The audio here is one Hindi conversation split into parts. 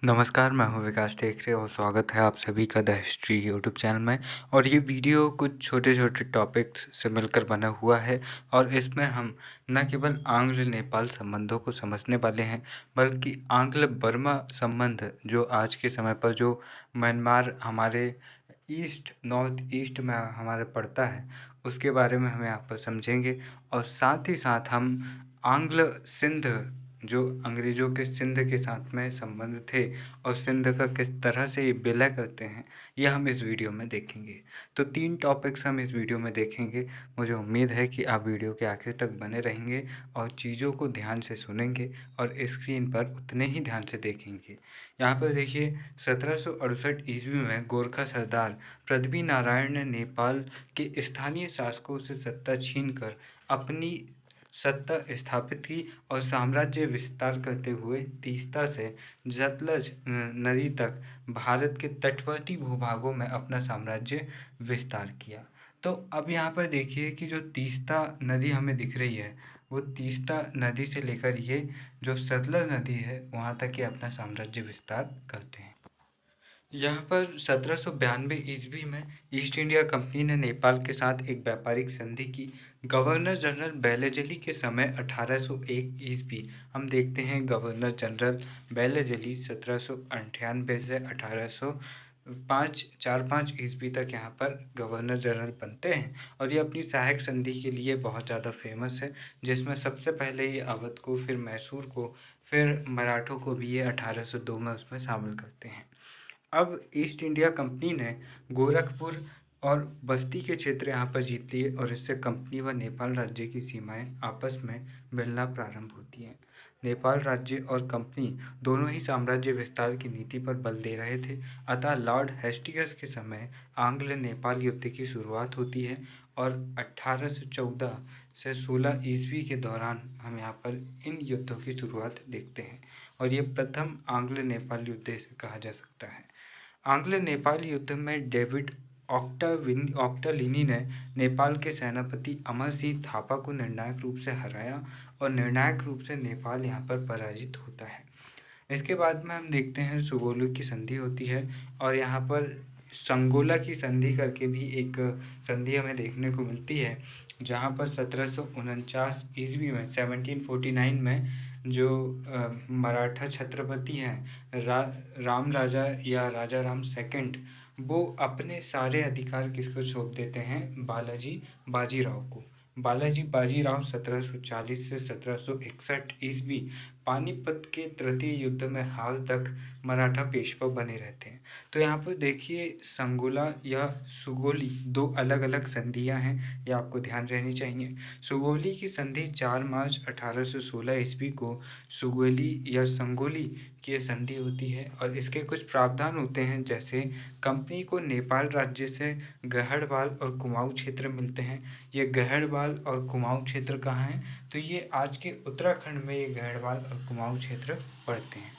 नमस्कार, मैं हूँ विकास टेकरे और स्वागत है आप सभी का द हिस्ट्री यूट्यूब चैनल में। और ये वीडियो कुछ छोटे-छोटे टॉपिक्स से मिलकर बना हुआ है और इसमें हम न केवल आंग्ल-नेपाल संबंधों को समझने वाले हैं, बल्कि आंग्ल-बर्मा संबंध जो आज के समय पर जो म्यांमार हमारे ईस्ट नॉर्थ ईस्ट में हमारे पड़ता है, उसके बारे में हम यहाँ पर समझेंगे। और साथ ही साथ हम आंग्ल सिंध जो अंग्रेज़ों के सिंध के साथ में संबंध थे और सिंध का किस तरह से ये विलय करते हैं, यह हम इस वीडियो में देखेंगे। तो 3 टॉपिक्स हम इस वीडियो में देखेंगे। मुझे उम्मीद है कि आप वीडियो के आखिर तक बने रहेंगे और चीज़ों को ध्यान से सुनेंगे और स्क्रीन पर उतने ही ध्यान से देखेंगे। यहाँ पर देखिए, 1768 ईस्वी में गोरखा सरदार पृथ्वी नारायण ने नेपाल के स्थानीय शासकों से सत्ता छीनकर अपनी सत्ता स्थापित की और साम्राज्य विस्तार करते हुए तीस्ता से सतलज नदी तक भारत के तटवर्ती भूभागों में अपना साम्राज्य विस्तार किया। तो अब यहाँ पर देखिए कि जो तीस्ता नदी हमें दिख रही है, वो तीस्ता नदी से लेकर ये जो सतलज नदी है वहाँ तक ये अपना साम्राज्य विस्तार करते हैं। यहाँ पर 1792 ईस्वी में ईस्ट इंडिया कंपनी ने नेपाल के साथ एक व्यापारिक संधि की। गवर्नर जनरल बेलेजली के समय 1801 ईस्वी हम देखते हैं, गवर्नर जनरल बेलेजली 1798 से 1805 ईस्वी तक यहाँ पर गवर्नर जनरल बनते हैं और ये अपनी सहायक संधि के लिए बहुत ज़्यादा फेमस है, जिसमें सबसे पहले ये अवध को, फिर मैसूर को, फिर मराठों को भी ये 1802 में उसमें शामिल करते हैं। अब ईस्ट इंडिया कंपनी ने गोरखपुर और बस्ती के क्षेत्र यहाँ पर जीत लिए और इससे कंपनी व नेपाल राज्य की सीमाएं आपस में मिलना प्रारंभ होती हैं। नेपाल राज्य और कंपनी दोनों ही साम्राज्य विस्तार की नीति पर बल दे रहे थे, अतः लॉर्ड हेस्टिंग्स के समय आंग्ल नेपाल युद्ध की शुरुआत होती है और 1814 से 16 ईस्वी के दौरान हम यहाँ पर इन युद्धों की शुरुआत देखते हैं और ये प्रथम आंग्ल नेपाल युद्ध इसे कहा जा सकता है। आंग्ल नेपाल युद्ध में डेविड ऑक्टाविनी ने नेपाल के सेनापति अमर सिंह थापा को निर्णायक रूप से हराया और निर्णायक रूप से नेपाल यहाँ पर पराजित होता है। इसके बाद में हम देखते हैं सुगोलू की संधि होती है और यहाँ पर संगोला की संधि करके भी एक संधि हमें देखने को मिलती है, जहाँ पर 1749 ईस्वी में 1749 में जो मराठा छत्रपति हैं राम राजा या राजा राम सेकंड, वो अपने सारे अधिकार किसको सौंप देते हैं, बालाजी बाजीराव को। बालाजी बाजीराव 1740 से 1761 ईस्वी पानीपत के तृतीय युद्ध में हाल तक मराठा पेशवा बने रहते हैं। तो यहाँ पर देखिए, संगोला या सुगोली दो अलग अलग संधियाँ हैं, ये आपको ध्यान रहनी चाहिए। सुगोली की संधि 4 मार्च 1816 ईस्वी को सुगोली या संगोली की संधि होती है और इसके कुछ प्रावधान होते हैं, जैसे कंपनी को नेपाल राज्य से गहड़वाल और कुमाऊं क्षेत्र मिलते हैं। ये गहड़वाल और कुमाऊं क्षेत्र कहाँ हैं, तो ये आज के उत्तराखंड में ये गहड़वाल और कुमाऊं क्षेत्र पड़ते हैं।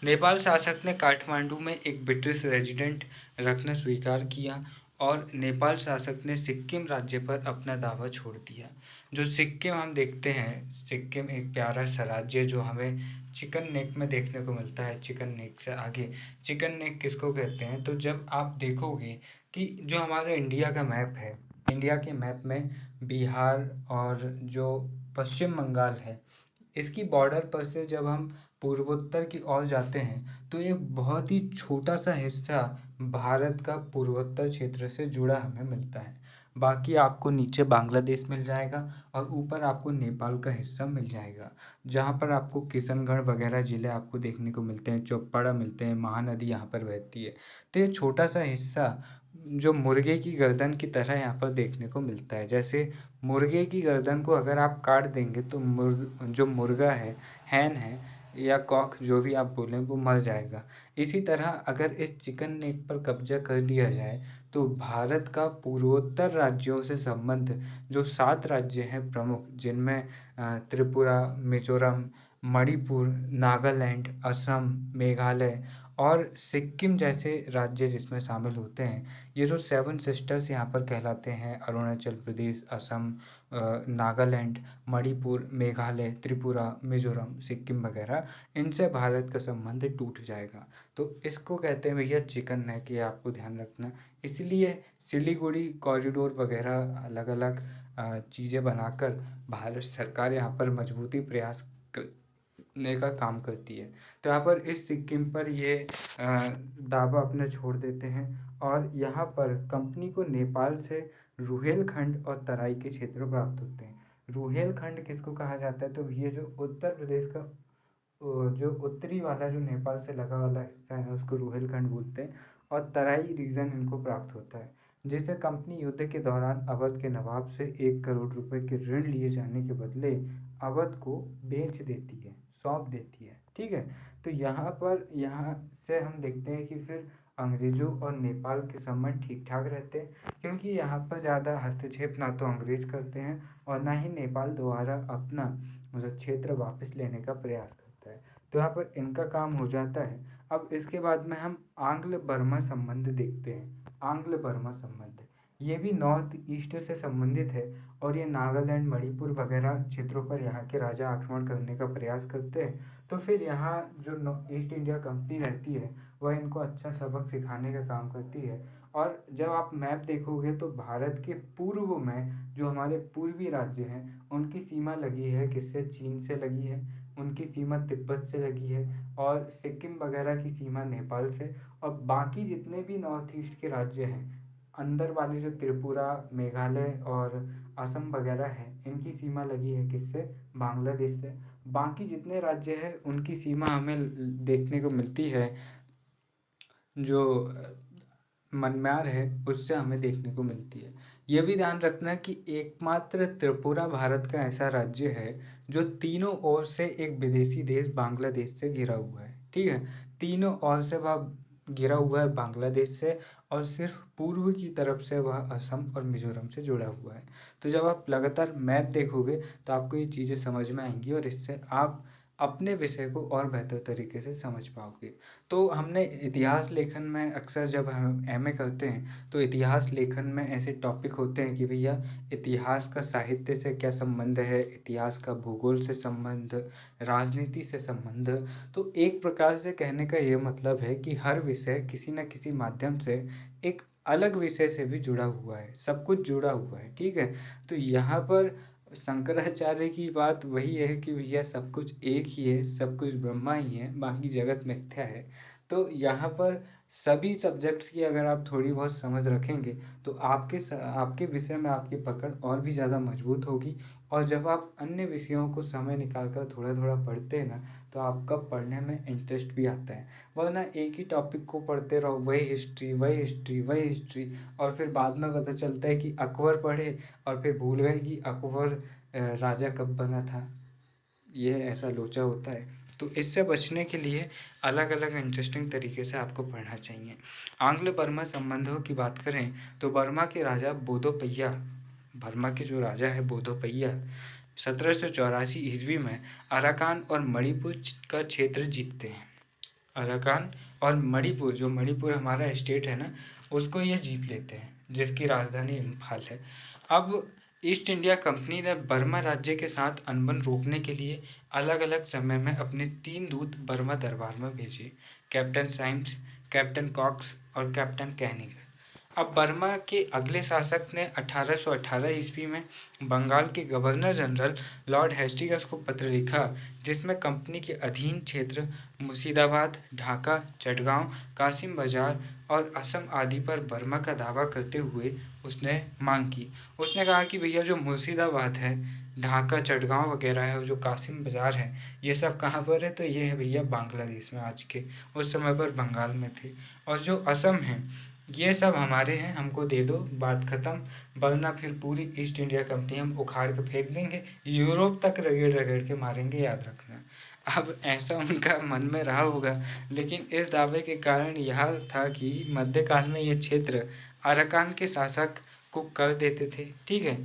नेपाल शासक ने काठमांडू में एक ब्रिटिश रेजिडेंट रखना स्वीकार किया और नेपाल शासक ने सिक्किम राज्य पर अपना दावा छोड़ दिया। जो सिक्किम हम देखते हैं, सिक्किम एक प्यारा सा राज्य जो हमें चिकन नेक में देखने को मिलता है। चिकन नेक से आगे चिकन नेक किसको कहते हैं, तो जब आप देखोगे कि जो हमारा इंडिया का मैप है, इंडिया के मैप में बिहार और जो पश्चिम बंगाल है, इसकी बॉर्डर पर से जब हम पूर्वोत्तर की ओर जाते हैं तो एक बहुत ही छोटा सा हिस्सा भारत का पूर्वोत्तर क्षेत्र से जुड़ा हमें मिलता है। बाकी आपको नीचे बांग्लादेश मिल जाएगा और ऊपर आपको नेपाल का हिस्सा मिल जाएगा, जहाँ पर आपको किशनगढ़ वगैरह ज़िले आपको देखने को मिलते हैं, चौपाड़ा मिलते हैं, महानदी यहाँ पर बहती है। तो ये छोटा सा हिस्सा जो मुर्गे की गर्दन की तरह यहाँ पर देखने को मिलता है। जैसे मुर्गे की गर्दन को अगर आप काट देंगे तो जो मुर्गा है, हैन है या कॉक जो भी आप बोलें, वो मर जाएगा। इसी तरह अगर इस चिकन नेक पर कब्जा कर लिया जाए तो भारत का पूर्वोत्तर राज्यों से संबंध, जो 7 राज्य हैं प्रमुख, जिनमें त्रिपुरा, मिजोरम, मणिपुर, नागालैंड, असम, मेघालय और सिक्किम जैसे राज्य जिसमें शामिल होते हैं। ये जो 7 सिस्टर्स यहाँ पर कहलाते हैं, अरुणाचल प्रदेश, असम, नागालैंड, मणिपुर, मेघालय, त्रिपुरा, मिजोरम, सिक्किम वगैरह, इनसे भारत का संबंध टूट जाएगा। तो इसको कहते हैं भैया चिकन नेक, ये आपको ध्यान रखना। इसलिए सिलीगुड़ी कॉरिडोर वगैरह अलग अलग चीज़ें बनाकर भारत सरकार यहाँ पर मजबूती प्रयास करने का काम करती है। तो यहाँ पर इस सिक्किम पर ये दावा अपना छोड़ देते हैं और यहाँ पर कंपनी को नेपाल से रुहेलखंड और तराई के क्षेत्र प्राप्त होते हैं। रुहेलखंड किसको कहा जाता है? तो ये जो उत्तर प्रदेश का जो उत्तरी वाला जो नेपाल से लगा वाला हिस्सा है उसको रुहेलखंड बोलते हैं, और तराई रीजन इनको प्राप्त होता है, जिसे कंपनी युद्ध के दौरान अवध के नवाब से 1 करोड़ रुपए के ऋण लिए जाने के बदले अवध को बेच देती है, सौंप देती है। ठीक है, तो यहाँ से हम देखते हैं कि फिर अंग्रेजों और नेपाल के संबंध ठीक ठाक रहते हैं, क्योंकि यहाँ पर ज़्यादा हस्तक्षेप ना तो अंग्रेज करते हैं और ना ही नेपाल दोबारा अपना मतलब क्षेत्र वापस लेने का प्रयास करता है। तो यहाँ पर इनका काम हो जाता है। अब इसके बाद में हम आंग्ल बर्मा संबंध देखते हैं। आंग्ल बर्मा संबंध ये भी नॉर्थ ईस्ट से संबंधित है और ये नागालैंड, मणिपुर वगैरह क्षेत्रों पर यहाँ के राजा आक्रमण करने का प्रयास करते हैं। तो फिर यहाँ जो ईस्ट इंडिया कंपनी रहती है वह इनको अच्छा सबक सिखाने का काम करती है। और जब आप मैप देखोगे तो भारत के पूर्व में जो हमारे पूर्वी राज्य हैं उनकी सीमा लगी है किससे? चीन से लगी है, उनकी सीमा तिब्बत से लगी है, और सिक्किम वगैरह की सीमा नेपाल से। और बाकी जितने भी नॉर्थ ईस्ट के राज्य हैं अंदर वाले जो त्रिपुरा, मेघालय और असम वगैरह है, इनकी सीमा लगी है किससे? बांग्लादेश से। बाकी जितने राज्य हैं उनकी सीमा हमें देखने को मिलती है जो मनम्यार है उससे हमें देखने को मिलती है। ये भी ध्यान रखना कि एकमात्र त्रिपुरा भारत का ऐसा राज्य है जो तीनों ओर से एक विदेशी देश बांग्लादेश से घिरा हुआ है। ठीक है, तीनों ओर से वह घिरा हुआ है बांग्लादेश से, और सिर्फ पूर्व की तरफ से वह असम और मिजोरम से जुड़ा हुआ है। तो जब आप लगातार मैप देखोगे तो आपको ये चीज़ें समझ में आएंगी और इससे आप अपने विषय को और बेहतर तरीके से समझ पाओगे। तो हमने इतिहास लेखन में अक्सर जब हम एमए करते हैं तो इतिहास लेखन में ऐसे टॉपिक होते हैं कि भैया इतिहास का साहित्य से क्या संबंध है, इतिहास का भूगोल से संबंध, राजनीति से संबंध। तो एक प्रकार से कहने का ये मतलब है कि हर विषय किसी न किसी माध्यम से एक अलग विषय से भी जुड़ा हुआ है, सब कुछ जुड़ा हुआ है। ठीक है, तो यहाँ पर शंकराचार्य की बात वही है कि भैया सब कुछ एक ही है, सब कुछ ब्रह्मा ही है, बाकी जगत मिथ्या है। तो यहाँ पर सभी सब्जेक्ट्स की अगर आप थोड़ी बहुत समझ रखेंगे तो आपके विषय में आपकी पकड़ और भी ज़्यादा मजबूत होगी। और जब आप अन्य विषयों को समय निकाल कर थोड़ा थोड़ा पढ़ते हैं ना तो आपका पढ़ने में इंटरेस्ट भी आता है। वरना एक ही टॉपिक को पढ़ते रहो, वही हिस्ट्री वही हिस्ट्री वही हिस्ट्री, और फिर बाद में पता चलता है कि अकबर पढ़े और फिर भूल गए कि अकबर राजा कब बना था। ये ऐसा लोचा होता है। तो इससे बचने के लिए अलग अलग इंटरेस्टिंग तरीके से आपको पढ़ना चाहिए। आंग्ल बर्मा संबंधों की बात करें तो बर्मा के राजा बोधोपैया, बर्मा के जो राजा है बोधोपैया, 1784 ईस्वी में अराकान और मणिपुर का क्षेत्र जीतते हैं। अराकान और मणिपुर, जो मणिपुर हमारा स्टेट है ना, उसको ये जीत लेते हैं, जिसकी राजधानी इम्फाल है। अब ईस्ट इंडिया कंपनी ने बर्मा राज्य के साथ अनबन रोकने के लिए अलग अलग समय में अपने 3 दूत बर्मा दरबार में भेजे, कैप्टन साइम्स, कैप्टन कॉक्स और कैप्टन कैनिंग। अब बर्मा के अगले शासक ने 1818 ईस्वी में बंगाल के गवर्नर जनरल लॉर्ड हेस्टिंग्स को पत्र लिखा, जिसमें कंपनी के अधीन क्षेत्र मुर्शिदाबाद, ढाका, चटगांव, कासिम बाजार और असम आदि पर बर्मा का दावा करते हुए उसने मांग की। उसने कहा कि भैया जो मुर्शिदाबाद है, ढाका, चटगांव वगैरह है और जो कासिम बाजार है, ये सब कहाँ पर है? तो ये है भैया बांग्लादेश में आज के, उस समय पर बंगाल में थे। और जो असम है ये सब हमारे हैं, हमको दे दो, बात ख़त्म, वरना फिर पूरी ईस्ट इंडिया कंपनी हम उखाड़ के फेंक देंगे, यूरोप तक रगड़ रगड़ के मारेंगे, याद रखना। अब ऐसा उनका मन में रहा होगा, लेकिन इस दावे के कारण यह था कि मध्यकाल में ये क्षेत्र अराकान के शासक को कर देते थे। ठीक है,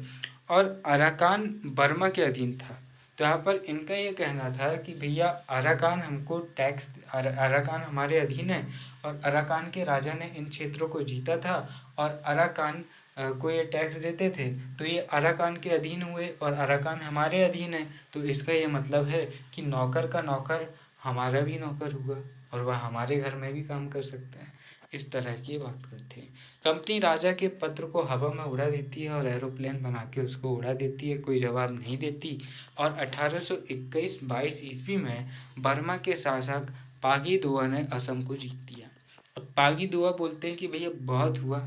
और अराकान बर्मा के अधीन था। तो यहाँ पर इनका ये कहना था कि भैया अराकान हमको टैक्स, अराकान हमारे अधीन है, और अराकान के राजा ने इन क्षेत्रों को जीता था और अराकान को ये टैक्स देते थे, तो ये अराकान के अधीन हुए और अराकान हमारे अधीन है, तो इसका ये मतलब है कि नौकर का नौकर हमारा भी नौकर हुआ और वह हमारे घर में भी काम कर सकता है। इस तरह की बात करते हैं। कंपनी राजा के पत्र को हवा में उड़ा देती है और एरोप्लेन बना के उसको उड़ा देती है, कोई जवाब नहीं देती। और 1821-22 ईस्वी में बर्मा के शासक पागी दुआ ने असम को जीत लिया। अब पागी दुआ बोलते हैं कि भैया बहुत हुआ,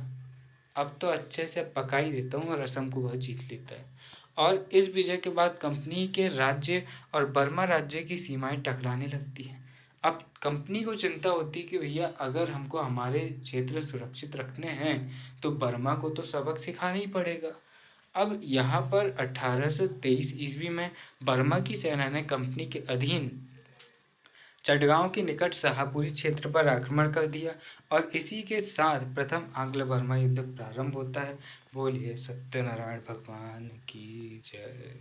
अब तो अच्छे से पका ही देता हूँ, और असम को वह जीत लेता है। और इस विजय के बाद कंपनी के राज्य और बर्मा राज्य की सीमाएं टकराने लगती हैं। अब कंपनी को चिंता होती है कि भैया अगर हमको हमारे क्षेत्र सुरक्षित रखने हैं तो बर्मा को तो सबक सिखाना ही पड़ेगा। अब यहाँ पर 1823 ईस्वी में बर्मा की सेना ने कंपनी के अधीन चटगांव के निकट शाहपुरी क्षेत्र पर आक्रमण कर दिया और इसी के साथ प्रथम आंग्ल बर्मा युद्ध प्रारंभ होता है। बोलिए सत्यनारायण भगवान की जय।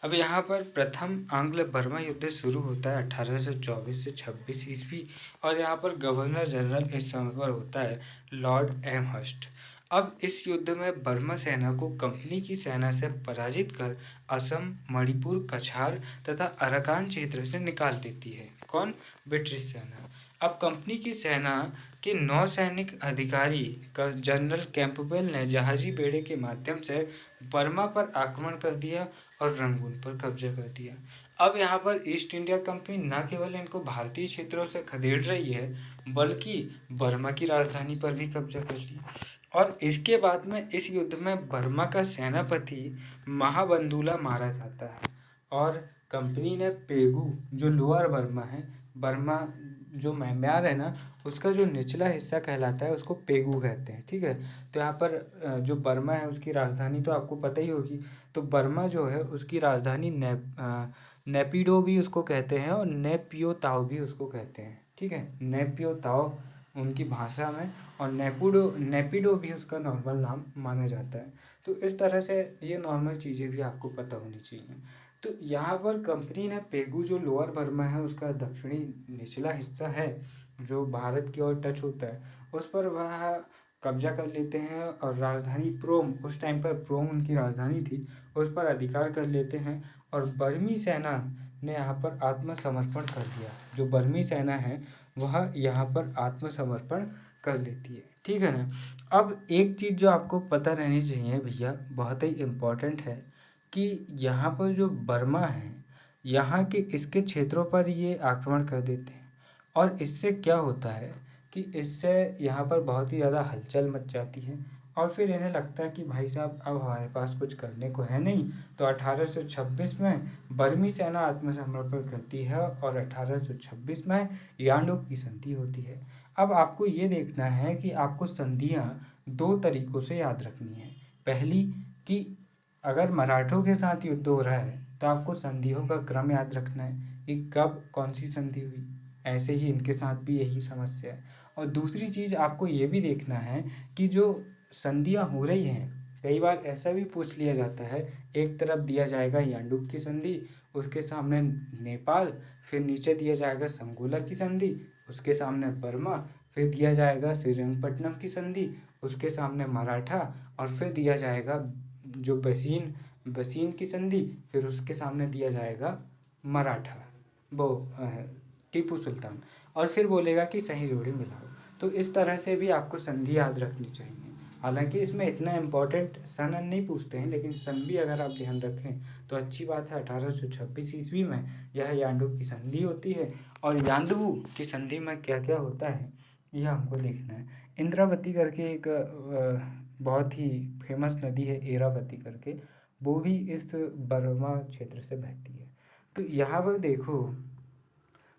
अब यहाँ पर प्रथम आंग्ल बर्मा युद्ध शुरू होता है 1824 से 26 ईस्वी, और यहाँ पर गवर्नर जनरल इस समय पर होता है लॉर्ड एमहर्स्ट। अब इस युद्ध में बर्मा सेना को कंपनी की सेना से पराजित कर असम, मणिपुर, कछार तथा अराकान क्षेत्र से निकाल देती है। कौन? ब्रिटिश सेना। अब कंपनी की सेना के नौसैनिक अधिकारी जनरल कैंपबेल ने जहाजी बेड़े के माध्यम से बर्मा पर आक्रमण कर दिया और रंगून पर कब्जा कर दिया। अब यहाँ पर ईस्ट इंडिया कंपनी न केवल इनको भारतीय क्षेत्रों से खदेड़ रही है, बल्कि बर्मा की राजधानी पर भी कब्जा कर लिया। और इसके बाद में इस युद्ध में बर्मा का सेनापति महाबंदूला मारा जाता है, और कंपनी ने पेगू, जो लोअर बर्मा है, बर्मा जो म्यांमार है ना, उसका जो निचला हिस्सा कहलाता है उसको पेगू कहते हैं। ठीक है, तो यहाँ पर जो बर्मा है उसकी राजधानी तो आपको पता ही होगी। तो बर्मा जो है उसकी राजधानी नेपिडो भी उसको कहते हैं और नेपियो ताओ भी उसको कहते हैं। ठीक है, नेपियो ताओ उनकी भाषा में, और नेपिडो भी उसका नॉर्मल नाम माना जाता है। तो इस तरह से ये नॉर्मल चीज़ें भी आपको पता होनी चाहिए। तो यहाँ पर कंपनी ने पेगू, जो लोअर बर्मा है उसका दक्षिणी निचला हिस्सा है जो भारत की ओर टच होता है, उस पर वह कब्जा कर लेते हैं और राजधानी प्रोम, उस टाइम पर प्रोम उनकी राजधानी थी, उस पर अधिकार कर लेते हैं। और बर्मी सेना ने यहाँ पर आत्मसमर्पण कर दिया। जो बर्मी सेना है वह यहाँ पर आत्मसमर्पण कर लेती है। ठीक है ना। अब एक चीज़ जो आपको पता रहनी चाहिए भैया, बहुत ही इम्पोर्टेंट है, कि यहाँ पर जो बर्मा है, यहाँ के इसके क्षेत्रों पर ये आक्रमण कर देते हैं, और इससे क्या होता है कि इससे यहाँ पर बहुत ही ज़्यादा हलचल मच जाती है, और फिर इन्हें लगता है कि भाई साहब अब हमारे पास कुछ करने को है नहीं। तो 1826 में बर्मी सेना आत्मसमर्पण करती है और 1826 में यांडोक की संधि होती है। अब आपको ये देखना है कि आपको संधियाँ दो तरीक़ों से याद रखनी है। पहली कि अगर मराठों के साथ युद्ध हो रहा है तो आपको संधियों का क्रम याद रखना है कि कब कौन सी संधि हुई। ऐसे ही इनके साथ भी यही समस्या है। और दूसरी चीज़ आपको ये भी देखना है कि जो संधियाँ हो रही हैं, कई बार ऐसा भी पूछ लिया जाता है, एक तरफ दिया जाएगा यांडूक की संधि, उसके सामने नेपाल, फिर नीचे दिया जाएगा संगोला की संधि, उसके सामने बर्मा, फिर दिया जाएगा श्रीरंगपट्टनम की संधि, उसके सामने मराठा, और फिर दिया जाएगा जो बसीन की संधि, फिर उसके सामने दिया जाएगा मराठा, वो टीपू सुल्तान, और फिर बोलेगा कि सही जोड़ी मिलाओ। तो इस तरह से भी आपको संधि याद रखनी चाहिए। हालांकि इसमें इतना इम्पोर्टेंट सन नहीं पूछते हैं, लेकिन सन भी अगर आप ध्यान रखें तो अच्छी बात है। 1826 ईस्वी में यह यांडू की संधि होती है, और यांदवू की संधि में क्या क्या होता है यह हमको देखना है। इंद्रावती करके एक बहुत ही फेमस नदी है, एरावती करके, वो भी इस बर्मा क्षेत्र से बहती है। तो यहाँ पर देखो,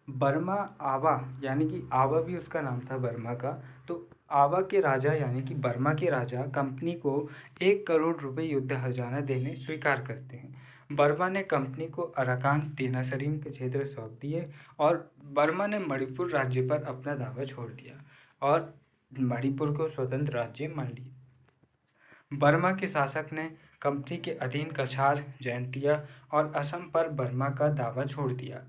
बर्मा आवा, यानी कि आवा भी उसका नाम था बर्मा का। तो आवा के राजा यानी कि बर्मा के राजा कंपनी को 1 करोड़ रुपए युद्ध हर्जाना देने स्वीकार करते हैं। बर्मा ने कंपनी को अराकान तेनासरीन के क्षेत्र सौंप दिए, और बर्मा ने मणिपुर राज्य पर अपना दावा छोड़ दिया और मणिपुर को स्वतंत्र राज्य मान लिया। बर्मा के शासक ने कंपनी के अधीन कछार, जैंतिया और असम पर बर्मा का दावा छोड़ दिया।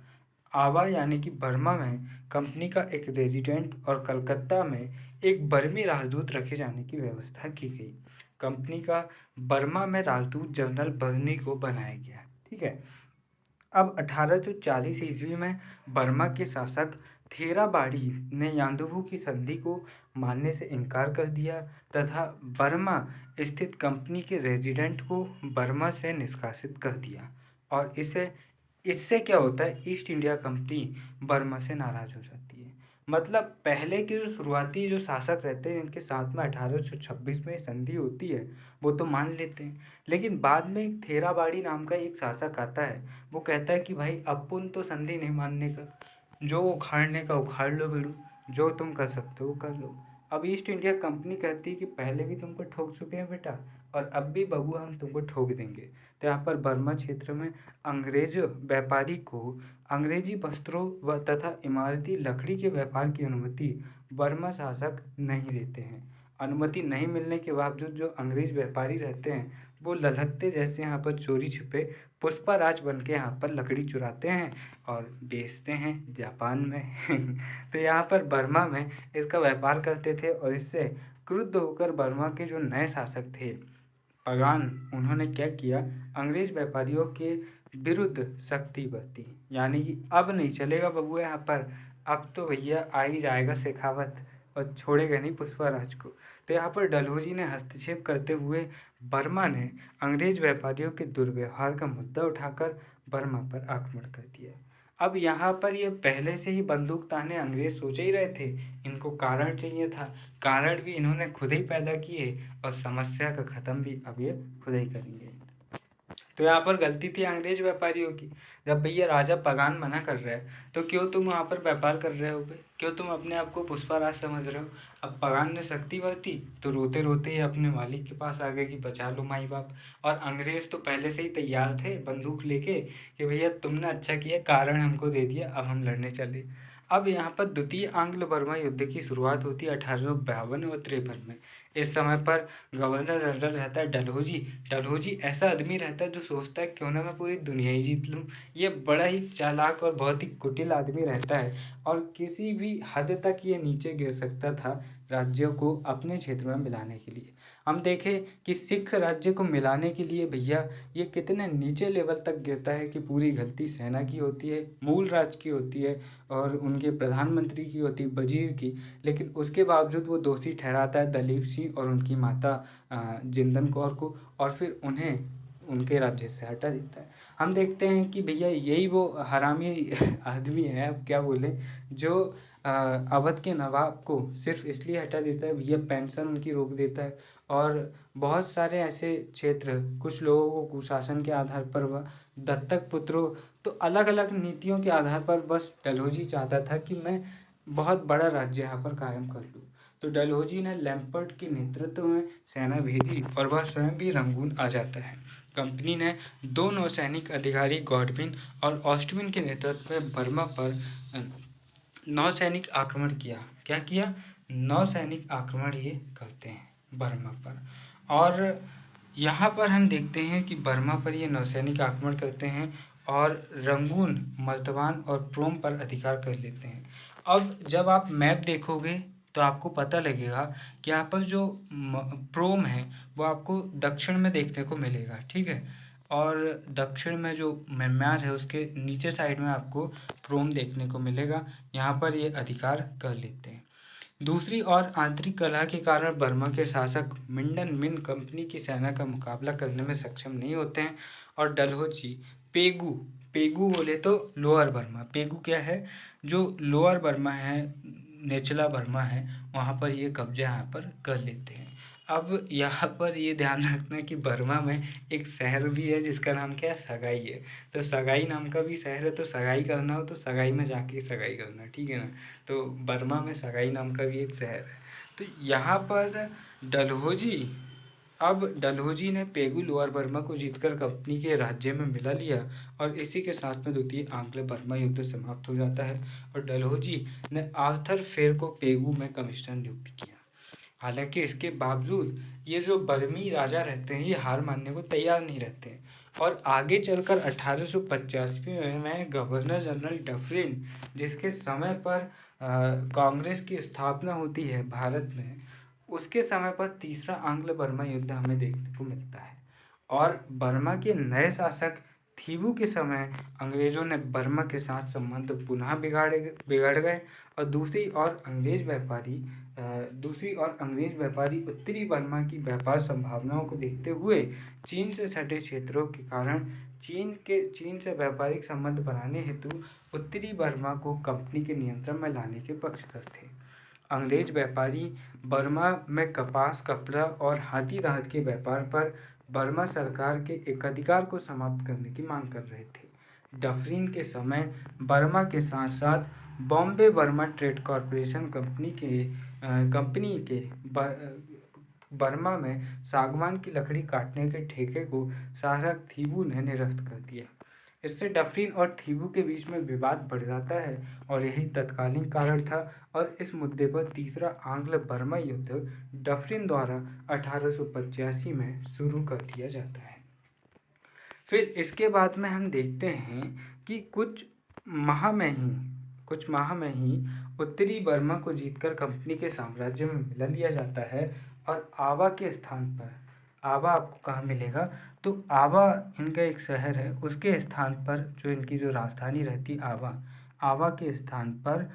आवा यानी कि बर्मा में कंपनी का एक रेजिडेंट और कलकत्ता में एक बर्मी राजदूत रखे जाने की व्यवस्था की गई। कंपनी का बर्मा में राजदूत जनरल बर्नी को बनाया गया। ठीक है। अब 1840 ईस्वी में बर्मा के शासक थेराबाड़ी ने यान्दुबू की संधि को मानने से इनकार कर दिया तथा बर्मा स्थित कंपनी के रेजिडेंट को बर्मा से निष्कासित कर दिया। और इससे क्या होता है, ईस्ट इंडिया कंपनी बर्मा से नाराज हो जाती है। मतलब पहले के जो शुरुआती जो शासक रहते हैं इनके साथ में 1826 में संधि होती है वो तो मान लेते हैं, लेकिन बाद में थेराबाड़ी नाम का एक शासक आता है, वो कहता है कि भाई अपुन तो संधि नहीं मानने का, जो उखाड़ने का उखाड़ लो बेड़ू, जो तुम कर सकते हो कर लो। अब ईस्ट इंडिया कंपनी कहती है कि पहले भी तुमको ठोक चुके हैं बेटा, और अब भी बबुआ हम तुमको ठोक देंगे। तो यहाँ पर बर्मा क्षेत्र में अंग्रेज व्यापारी को अंग्रेजी वस्त्रों व तथा इमारती लकड़ी के व्यापार की अनुमति बर्मा शासक नहीं देते हैं। अनुमति नहीं मिलने के बावजूद जो अंग्रेज व्यापारी रहते हैं वो ललहत्ते जैसे यहाँ पर चोरी छिपे पुष्पराज बन के यहाँ पर लकड़ी चुराते हैं और बेचते हैं जापान में। तो यहाँ पर बर्मा में इसका व्यापार करते थे और इससे क्रुद्ध होकर बर्मा के जो नए शासक थे पगान, उन्होंने क्या किया, अंग्रेज व्यापारियों के विरुद्ध सख्ती बरती। यानी कि अब नहीं चलेगा बबुआ यहाँ पर, अब तो भैया आ ही जाएगा शेखावत और छोड़ेगा नहीं पुष्पराज को। तो यहाँ पर डलहौजी ने हस्तक्षेप करते हुए बर्मा ने अंग्रेज व्यापारियों के दुर्व्यवहार का मुद्दा उठाकर बर्मा पर आक्रमण कर दिया। अब यहाँ पर ये पहले से ही बंदूक ताने अंग्रेज सोच ही रहे थे, इनको कारण चाहिए था, कारण भी इन्होंने खुद ही पैदा किए और समस्या का ख़त्म भी अब ये खुद ही करेंगे। तो यहाँ पर गलती थी अंग्रेज व्यापारियों की। जब भैया राजा पगान मना कर रहा है तो क्यों तुम वहाँ पर व्यापार कर रहे हो बे? क्यों तुम अपने आप को पुष्पराज समझ रहे हो? अब पगान ने सख्ती बरती तो रोते रोते ही अपने मालिक के पास आ गए कि बचा लो माई बाप। और अंग्रेज तो पहले से ही तैयार थे बंदूक लेके कि भैया तुमने अच्छा किया, कारण हमको दे दिया, अब हम लड़ने चले। अब यहाँ पर द्वितीय आंग्ल बर्मा युद्ध की शुरुआत होती है 1852 और 53 में। इस समय पर गवर्नर जनरल रहता है डलहौजी। डलहौजी ऐसा आदमी रहता है जो सोचता है क्यों ना मैं पूरी दुनिया ही जीत लूँ। ये बड़ा ही चालाक और बहुत ही कुटिल आदमी रहता है और किसी भी हद तक ये नीचे गिर सकता था राज्यों को अपने क्षेत्र में मिलाने के लिए। हम देखें कि सिख राज्य को मिलाने के लिए भैया ये कितने नीचे लेवल तक गिरता है कि पूरी गलती सेना की होती है, मूल राज्य की होती है और उनके प्रधानमंत्री की होती है, वजीर की, लेकिन उसके बावजूद वो दोषी ठहराता है दलीप सिंह और उनकी माता जिंदन कौर को और फिर उन्हें उनके राज्य से हटा देता है। हम देखते हैं कि भैया यही वो हरामी आदमी है, अब क्या बोले, जो अवध के नवाब को सिर्फ इसलिए हटा देता है, भैया पेंशन उनकी रोक देता है और बहुत सारे ऐसे क्षेत्र कुछ लोगों को कुशासन के आधार पर व दत्तक पुत्रों, तो अलग अलग नीतियों के आधार पर बस डलहौजी चाहता था कि मैं बहुत बड़ा राज्य यहाँ पर कायम कर लूँ। तो डलहौजी ने लैम्पर्ट के नेतृत्व में सेना भेजी और वह स्वयं भी रंगून आ जाता है। कंपनी ने 2 नौसैनिक अधिकारी गॉडविन और ऑस्टविन के नेतृत्व में बर्मा पर नौसैनिक आक्रमण किया। क्या किया? नौसैनिक आक्रमण ये करते हैं बर्मा पर। और यहाँ पर हम देखते हैं कि बर्मा पर ये नौसैनिक आक्रमण करते हैं और रंगून, मर्तवान और प्रोम पर अधिकार कर लेते हैं। अब जब आप मैप देखोगे तो आपको पता लगेगा कि यहाँ पर जो प्रोम है वो आपको दक्षिण में देखने को मिलेगा, ठीक है, और दक्षिण में जो म्यांमार है उसके नीचे साइड में आपको प्रोम देखने को मिलेगा। यहाँ पर ये अधिकार कर लेते हैं। दूसरी ओर आंतरिक कलह के कारण बर्मा के शासक मिंडन मिन कंपनी की सेना का मुकाबला करने में सक्षम नहीं होते हैं और डलहौजी पेगू, पेगू बोले तो लोअर बर्मा, पेगू क्या है, जो लोअर बर्मा है, निचला बर्मा है, वहाँ पर ये कब्जा यहाँ पर कर लेते हैं। अब यहाँ पर ये ध्यान रखना कि बर्मा में एक शहर भी है जिसका नाम क्या है, सगाई है। तो सगाई नाम का भी शहर है, तो सगाई करना हो तो सगाई में जाके सगाई करना, ठीक है ना। तो बर्मा में सगाई नाम का भी एक शहर है। तो यहाँ पर डलहौजी, अब डलहौजी ने पेगू लोअर बर्मा को जीतकर कंपनी के राज्य में मिला लिया और इसी के साथ में द्वितीय आंग्ल बर्मा युद्ध समाप्त हो जाता है और डलहौजी ने आर्थर फेर को पेगू में कमिश्नर नियुक्त किया। हालांकि इसके बावजूद ये जो बर्मी राजा रहते हैं ये हार मानने को तैयार नहीं रहते हैं और आगे चलकर 1885 में गवर्नर जनरल डफरिन, जिसके समय पर कांग्रेस की स्थापना होती है भारत में, उसके समय पर तीसरा आंग्ल बर्मा युद्ध हमें देखने को मिलता है। और बर्मा के नए शासक थीबू के समय अंग्रेजों ने बर्मा के साथ संबंध पुनः बिगड़ गए और दूसरी ओर अंग्रेज व्यापारी उत्तरी बर्मा की व्यापार संभावनाओं को देखते हुए चीन से सटे क्षेत्रों के कारण चीन से व्यापारिक संबंध बनाने हेतु उत्तरी बर्मा को कंपनी के नियंत्रण में लाने के पक्षधर थे। अंग्रेज व्यापारी बर्मा में कपास, कपड़ा और हाथी दांत के व्यापार पर बर्मा सरकार के एकाधिकार को समाप्त करने की मांग कर रहे थे। डफरिन के समय बर्मा के साथ साथ Bombay Burma trade corporation company के बर्मा में सागवान की लकड़ी काटने के ठेके को शासक थीबू ने निरस्त कर दिया। इससे डफरिन और थीबू के बीच में विवाद बढ़ जाता है और यही तत्कालीन कारण था। और इस मुद्दे पर तीसरा आंग्ल बर्मा युद्ध डफरिन द्वारा 1885 में शुरू कर दिया जाता है। फिर इसके बाद में हम देखते हैं कि कुछ माह में ही उत्तरी बर्मा को जीतकर कंपनी के साम्राज्य में मिला लिया जाता है। और आवा के स्थान पर, आवा आपको कहाँ मिलेगा, तो आवा इनका एक शहर है, उसके स्थान पर जो इनकी जो राजधानी रहती आवा के स्थान पर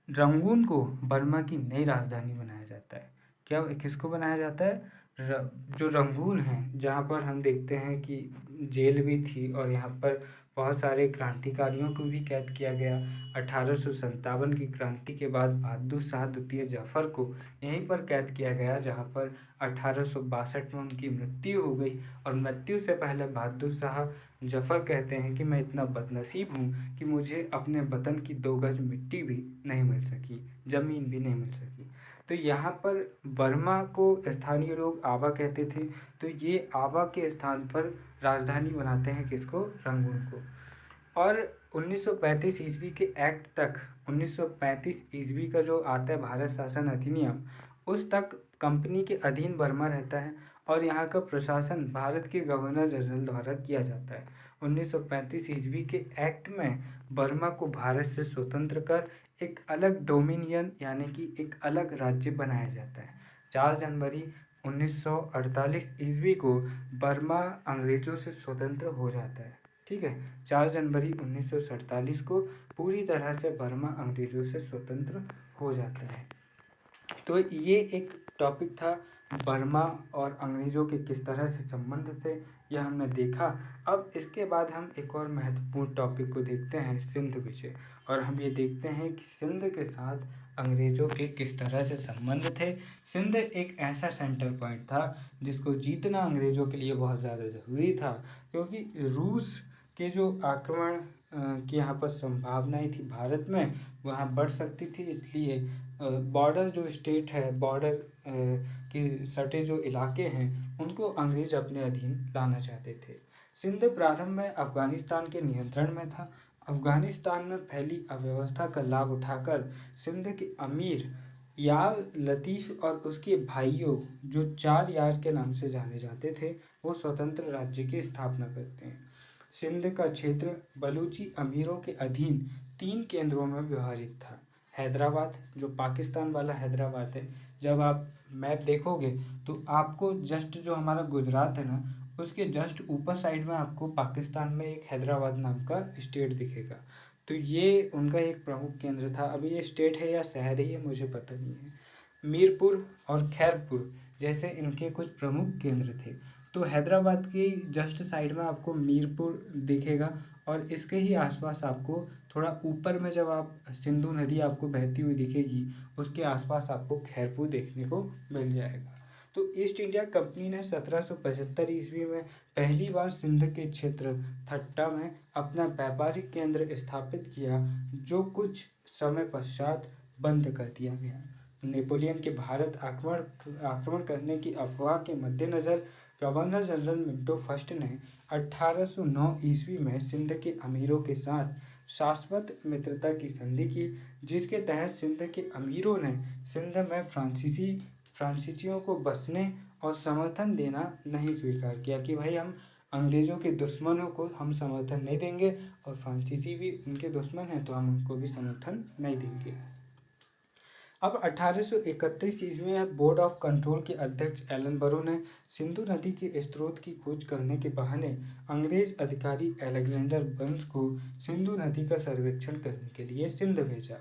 रंगून को बर्मा की नई राजधानी बनाया जाता है। क्या किसको बनाया जाता है? जो रंगून है, जहाँ पर हम देखते हैं कि जेल भी थी और यहाँ पर बहुत सारे क्रांतिकारियों को भी कैद किया गया। 1857 की क्रांति के बाद बहादुर शाह द्वितीय जफर को यहीं पर कैद किया गया, जहाँ पर 1862 में उनकी मृत्यु हो गई। और मृत्यु से पहले बहादुर शाह जफर कहते हैं कि मैं इतना बदनसीब हूँ कि मुझे अपने वतन की 2 गज मिट्टी भी नहीं मिल सकी, ज़मीन भी नहीं मिल सकी। तो यहाँ पर बर्मा को स्थानीय लोग आवा कहते थे। तो ये आवा के स्थान पर राजधानी बनाते हैं किसको? रंगून को। और 1935 ईस्वी के एक्ट तक, 1935 ईस्वी का जो आता है भारत शासन अधिनियम, उस तक कंपनी के अधीन बर्मा रहता है और यहाँ का प्रशासन भारत के गवर्नर जनरल द्वारा किया जाता है। 1935 ईस्वी के एक्ट में बर्मा को भारत से स्वतंत्र कर एक अलग डोमिनियन यानी कि एक अलग राज्य बनाया जाता है। 4 जनवरी 1948 ईस्वी को बर्मा अंग्रेजों से स्वतंत्र हो जाता है। ठीक है, 4 जनवरी 1947 को पूरी तरह से बर्मा अंग्रेजों से स्वतंत्र हो जाता है। तो ये एक टॉपिक था, बर्मा और अंग्रेजों के किस तरह से संबंध थे, यह हमने देखा। अब इसके बाद हम एक और महत्वपूर्ण टॉपिक को देखते हैं, सिंध विषय। और हम ये देखते हैं कि सिंध के साथ अंग्रेजों के किस तरह से संबंध थे। सिंध एक ऐसा सेंटर पॉइंट था जिसको जीतना अंग्रेजों के लिए बहुत ज़्यादा ज़रूरी था, क्योंकि रूस के जो आक्रमण की यहाँ पर संभावनाएं थी भारत में, वहाँ बढ़ सकती थी। इसलिए बॉर्डर जो स्टेट है, बॉर्डर के सटे जो इलाके हैं, उनको अंग्रेज अपने अधीन लाना चाहते थे। सिंध प्रारंभ में अफगानिस्तान के नियंत्रण में था। अफगानिस्तान में फैली अव्यवस्था का लाभ उठाकर सिंध के अमीर यार लतीफ़ और उसके भाइयों, जो 4 यार के नाम से जाने जाते थे, वो स्वतंत्र राज्य की स्थापना करते हैं। सिंध का क्षेत्र बलूची अमीरों के अधीन 3 केंद्रों में विभाजित था। हैदराबाद, जो पाकिस्तान वाला हैदराबाद है, जब आप मैप देखोगे तो आपको जस्ट जो हमारा गुजरात है ना, उसके जस्ट ऊपर साइड में आपको पाकिस्तान में एक हैदराबाद नाम का स्टेट दिखेगा। तो ये उनका एक प्रमुख केंद्र था। अभी ये स्टेट है या शहर है ये मुझे पता नहीं है। मीरपुर और खैरपुर जैसे इनके कुछ प्रमुख केंद्र थे। तो हैदराबाद की जस्ट साइड में आपको मीरपुर दिखेगा और इसके ही आसपास आपको थोड़ा ऊपर में जब आप सिंधु नदी आपको बहती हुई दिखेगी, उसके आसपास आपको खैरपुर देखने को मिल जाएगा। तो ईस्ट इंडिया कंपनी ने 1775 ईस्वी में पहली बार सिंध के क्षेत्र थट्टा में अपना व्यापारिक केंद्र स्थापित किया, जो कुछ समय पश्चात बंद कर दिया गया। नेपोलियन के भारत आक्रमण करने की अफवाह के मद्देनज़र गवर्नर जनरल मिंटो फर्स्ट ने 1809 ईस्वी में सिंध के अमीरों के साथ शाश्वत मित्रता की संधि की, जिसके तहत सिंध के अमीरों ने सिंध में फ्रांसीसियों को बसने और समर्थन देना नहीं स्वीकार किया कि भाई हम अंग्रेज़ों के दुश्मनों को हम समर्थन नहीं देंगे और फ्रांसीसी भी उनके दुश्मन हैं तो हम उनको भी समर्थन नहीं देंगे। अब 1831 ईस्वी में बोर्ड ऑफ कंट्रोल के अध्यक्ष एलन बरो ने सिंधु नदी के स्रोत की खोज करने के बहाने अंग्रेज अधिकारी अलेक्जेंडर बर्न्स को सिंधु नदी का सर्वेक्षण करने के लिए सिंध भेजा।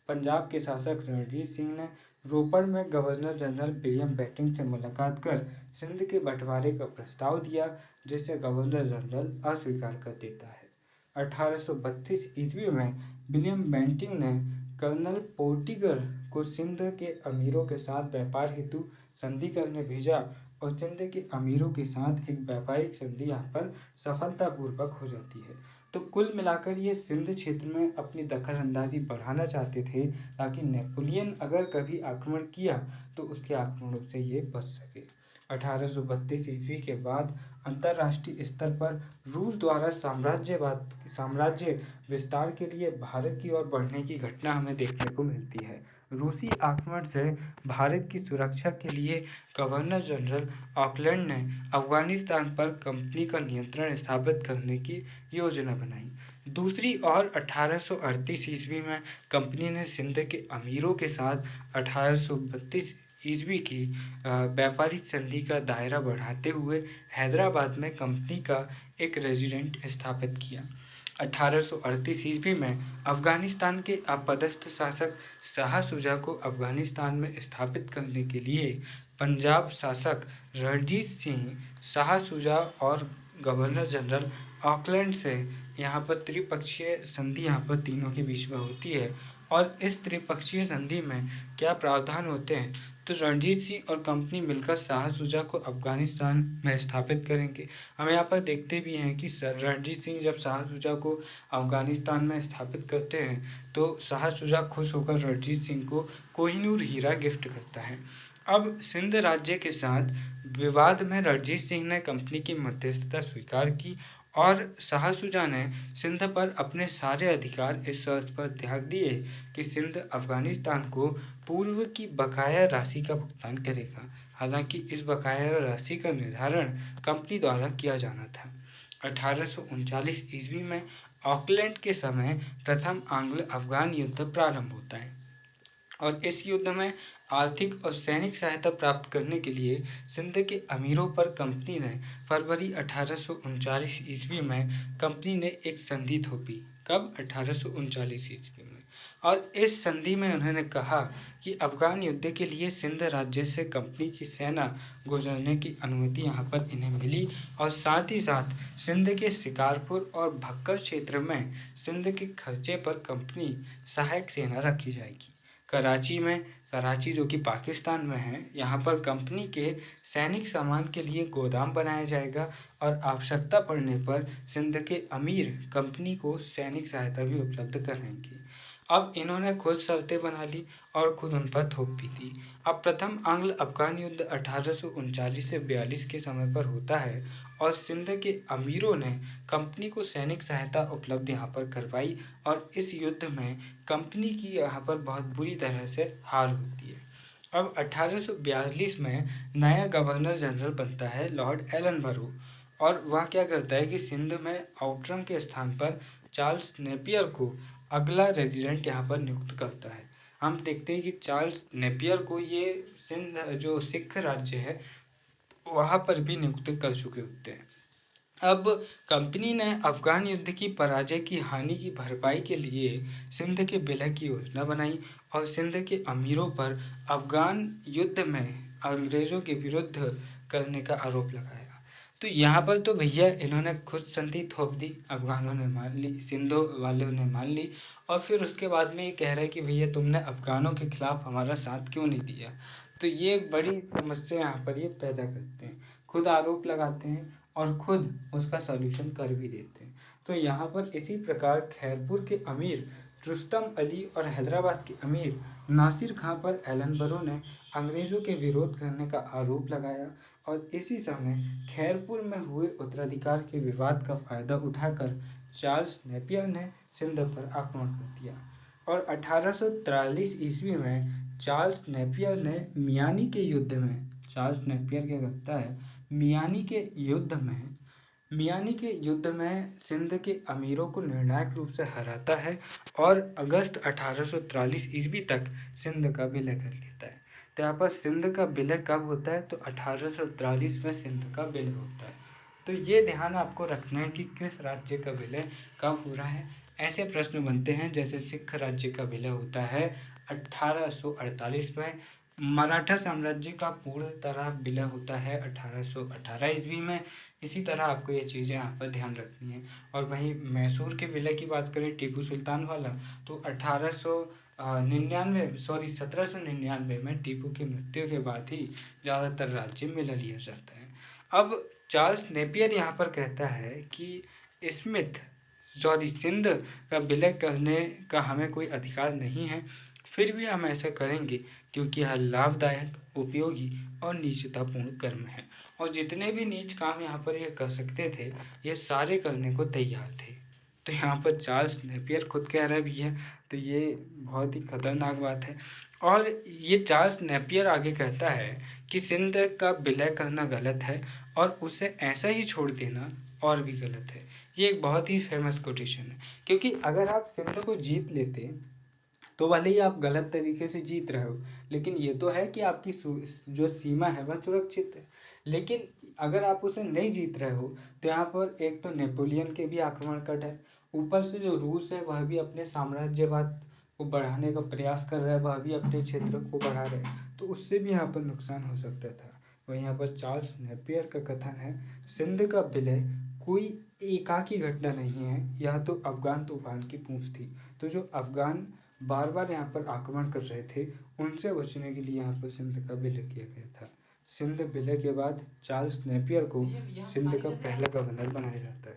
पंजाब के शासक रणजीत सिंह ने रोपड़ में गवर्नर जनरल विलियम बेंटिंक से मुलाकात कर सिंध के बंटवारे का प्रस्ताव दिया, जिसे गवर्नर जनरल अस्वीकार कर देता है। 1832 ईस्वी में विलियम बेंटिंक ने कर्नल पोर्टिगर को सिंध के अमीरों के साथ व्यापार हेतु संधि करने भेजा और सिंध के अमीरों के साथ एक व्यापारिक संधि यहाँ पर सफलतापूर्वक हो जाती है। तो कुल मिलाकर ये सिंध क्षेत्र में अपनी दखल अंदाजी बढ़ाना चाहते थे ताकि नेपोलियन अगर कभी आक्रमण किया तो उसके आक्रमणों से ये बच सके। 1832 ईस्वी के बाद अंतर्राष्ट्रीय स्तर पर रूस द्वारा साम्राज्य विस्तार के लिए भारत की ओर बढ़ने की घटना हमें देखने को मिलती है। रूसी आक्रमण से भारत की सुरक्षा के लिए गवर्नर जनरल ऑकलैंड ने अफगानिस्तान पर कंपनी का नियंत्रण स्थापित करने की योजना बनाई। दूसरी ओर 1838 ईस्वी में कंपनी ने सिंध के अमीरों के साथ 1832 ईस्वी की व्यापारिक संधि का दायरा बढ़ाते हुए हैदराबाद में कंपनी का एक रेजिडेंट स्थापित किया। 1838 ईस्वी में अफगानिस्तान के अपदस्थ शासक शाह शुजा को अफगानिस्तान में स्थापित करने के लिए पंजाब शासक रणजीत सिंह, शाह शुजा और गवर्नर जनरल ऑकलैंड से यहाँ पर त्रिपक्षीय संधि यहाँ पर तीनों के बीच में होती है। और इस त्रिपक्षीय संधि में क्या प्रावधान होते हैं, तो रणजीत सिंह और कंपनी मिलकर शाह शुजा को अफगानिस्तान में स्थापित करेंगे। हम यहाँ पर देखते भी हैं कि रणजीत सिंह जब शाह शुजा को अफगानिस्तान में स्थापित करते हैं तो शाह शुजा खुश होकर रणजीत सिंह को कोहिनूर हीरा गिफ्ट करता है। अब सिंध राज्य के साथ विवाद में रणजीत सिंह ने कंपनी की मध्यस्थता स्वीकार की और शाह शुजा ने सिंध पर अपने सारे अधिकार इस शर्त पर त्याग दिए कि सिंध अफगानिस्तान को पूर्व की बकाया राशि का भुगतान करेगा। हालांकि इस बकाया राशि का निर्धारण कंपनी द्वारा किया जाना था। 1839 ईस्वी में ऑकलैंड के समय प्रथम आंग्ल अफगान युद्ध प्रारंभ होता है और इस युद्ध में आर्थिक और सैनिक सहायता प्राप्त करने के लिए सिंध के अमीरों पर कंपनी ने फरवरी 1839 ईस्वी में कंपनी ने एक संधि थोपी। कब? 1839 ईस्वी में। और इस संधि में उन्होंने कहा कि अफगान युद्ध के लिए सिंध राज्य से कंपनी की सेना गुजरने की अनुमति यहाँ पर इन्हें मिली और साथ ही साथ सिंध के शिकारपुर और भक्कर क्षेत्र में सिंध के खर्चे पर कंपनी सहायक सेना रखी जाएगी। कराची जो कि पाकिस्तान में है, यहाँ पर कंपनी के सैनिक सामान के लिए गोदाम बनाया जाएगा और आवश्यकता पड़ने पर सिंध के अमीर कंपनी को सैनिक सहायता भी उपलब्ध कराएंगे। अब इन्होंने खुद शर्तें बना ली और खुद उन पर थोप भी दी। अब प्रथम आंग्ल अफगान युद्ध 1839 से 42 के समय पर होता है और सिंध के अमीरों ने कंपनी को सैनिक सहायता उपलब्ध यहाँ पर करवाई और इस युद्ध में कंपनी की यहाँ पर बहुत बुरी तरह से हार होती है। अब 1842 में नया गवर्नर जनरल बनता है लॉर्ड एलन बरो और वह क्या करता है कि सिंध में आउटरम के स्थान पर चार्ल्स नेपियर को अगला रेजिडेंट यहाँ पर नियुक्त करता है। हम देखते हैं कि चार्ल्स नेपियर को ये सिंध जो सिख राज्य है वहाँ पर भी नियुक्त कर चुके होते हैं। अब कंपनी ने अफगान युद्ध की पराजय की हानि की भरपाई के लिए सिंध के विलय की योजना बनाई और सिंध के अमीरों पर अफगान युद्ध में अंग्रेज़ों के विरुद्ध करने का आरोप लगाया। तो यहाँ पर तो भैया इन्होंने खुद संधि थोप दी, अफगानों ने मान ली, सिंधो वालों ने मान ली और फिर उसके बाद में ये कह रहा है कि भैया तुमने अफगानों के खिलाफ हमारा साथ क्यों नहीं दिया। तो ये बड़ी समस्या यहाँ पर ये पैदा करते हैं, खुद आरोप लगाते हैं और खुद उसका सॉल्यूशन कर भी देते हैं। तो यहाँ पर इसी प्रकार खैरपुर के अमीर रुस्तम अली और हैदराबाद के अमीर नासिर खां पर एलन बरो ने अंग्रेज़ों के विरोध करने का आरोप लगाया और इसी समय खैरपुर में हुए उत्तराधिकार के विवाद का फायदा उठाकर चार्ल्स नेपियर ने सिंध पर आक्रमण कर दिया और 1843 ईस्वी में चार्ल्स नेपियर ने मियानी के युद्ध में मियानी के युद्ध में मियानी के युद्ध में सिंध के अमीरों को निर्णायक रूप से हराता है और अगस्त 1843 ईस्वी तक सिंध का विलय कर लेता है। तो यहाँ पर सिंध का विलय कब होता है? तो 1843 में सिंध का विलय होता है। तो ये ध्यान आपको रखना है कि किस राज्य का विलय कब हो रहा है। ऐसे प्रश्न बनते हैं जैसे सिख राज्य का विलय होता है 1848 में, मराठा साम्राज्य का पूर्ण तरह विलय होता है 1818 ईस्वी में। इसी तरह आपको ये चीज़ें यहाँ पर ध्यान रखनी है। और वहीं मैसूर के विलय की बात करें टीपू सुल्तान वाला, तो 1799 में टीपू की मृत्यु के बाद ही ज़्यादातर राज्य में ले लिया जाता है। अब चार्ल्स नेपियर यहाँ पर कहता है कि सिंध का विलय करने का हमें कोई अधिकार नहीं है, फिर भी हम ऐसा करेंगे क्योंकि यह लाभदायक, उपयोगी और नीचतापूर्ण कर्म है। और जितने भी नीच काम यहाँ पर ये कर सकते थे, ये सारे करने को तैयार थे। तो यहाँ पर चार्ल्स नेपियर खुद कह रहा भी है, तो ये बहुत ही खतरनाक बात है। और ये चार्ल्स नेपियर आगे कहता है कि सिंध का विलय करना गलत है और उसे ऐसा ही छोड़ देना और भी गलत है। ये एक बहुत ही फेमस कोटेशन है, क्योंकि अगर आप सिंध को जीत लेते तो भले ही आप गलत तरीके से जीत रहे हो, लेकिन ये तो है कि आपकी जो सीमा है वह सुरक्षित है। लेकिन अगर आप उसे नहीं जीत रहे हो तो यहाँ पर एक तो नेपोलियन के भी आक्रमण कट है, ऊपर से जो रूस है वह भी अपने साम्राज्यवाद को बढ़ाने का प्रयास कर रहा है, वह भी अपने क्षेत्र को बढ़ा रहे हैं, तो उससे भी यहाँ पर नुकसान हो सकता था। वहीं यहाँ पर चार्ल्स नेपियर का कथन है, सिंध का विलय कोई एकाकी घटना नहीं है, यह तो अफगान तूफान की पूंछ थी। तो जो अफगान बार बार यहाँ पर आक्रमण कर रहे थे, उनसे बचने के लिए यहाँ पर सिंध का विलय किया गया था। सिंध विलय के बाद चार्ल्स नेपियर को सिंध का पहला गवर्नर बनाया जाता है।